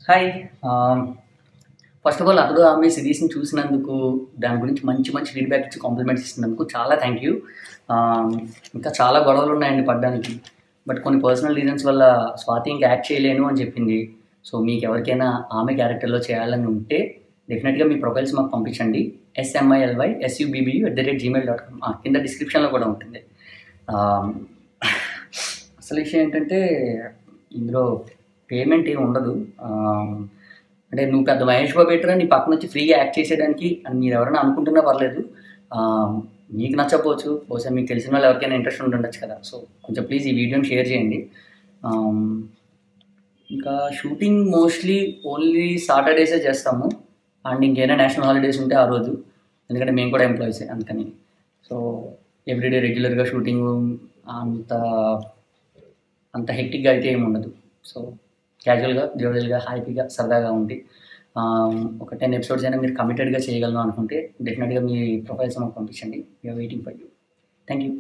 Hi. First of all అతడు ఆమె సిరీస్‌ని చూసినందుకు, దాని గురించి మంచి మంచి ఫీడ్‌బ్యాక్ ఇచ్చి కాంప్లిమెంట్స్ ఇస్తున్నందుకు చాలా థ్యాంక్ యూ. ఇంకా చాలా గొడవలున్నాయండి పడ్డానికి. బట్ కొన్ని పర్సనల్ రీజన్స్ వల్ల స్వాతి ఇంక యాక్ట్ చేయలేను అని చెప్పింది. సో, మీకెవరికైనా ఆమె క్యారెక్టర్‌లో చేయాలని ఉంటే డెఫినెట్‌గా మీ ప్రొఫైల్స్ మాకు పంపించండి. smilysubbu@gmail.com కింద డిస్క్రిప్షన్‌లో కూడా ఉంటుంది. ఆహ్, అసలు విషయం ఏంటంటే ఇందులో పేమెంట్ ఏమి ఉండదు. అంటే నువ్వు పెద్ద మహేష్ బాబు ఎట్రా నీ పక్కన వచ్చి ఫ్రీగా యాక్ట్ చేసేయడానికి అని మీరు ఎవరైనా అనుకుంటున్నా పర్లేదు. మీకు నచ్చకపోవచ్చు, బహుశా మీకు తెలిసిన వాళ్ళు ఎవరికైనా ఇంట్రెస్ట్ ఉండొచ్చు కదా. సో కొంచెం ప్లీజ్ ఈ వీడియోని షేర్ చేయండి. ఇంకా షూటింగ్ మోస్ట్లీ ఓన్లీ సాటర్డేసే చేస్తాము. అండ్ ఇంకేమైనా నేషనల్ హాలిడేస్ ఉంటే ఆ రోజు, ఎందుకంటే మేము కూడా ఎంప్లాయీసే అందుకని. సో ఎవ్రీడే రెగ్యులర్గా షూటింగ్ అంత అంత హెక్టిక్గా అయితే ఏమి ఉండదు. సో క్యాజువల్గా, జోవియల్గా, హ్యాపీగా, సరదాగా ఉంది. ఒక 10 ఎపిసోడ్స్ అయినా మీరు కమిటెడ్గా చేయగలను అనుకుంటే డెఫినెట్గా మీ ప్రొఫైల్స్ మాకు పంపించండి. We're waiting for you. Thank you.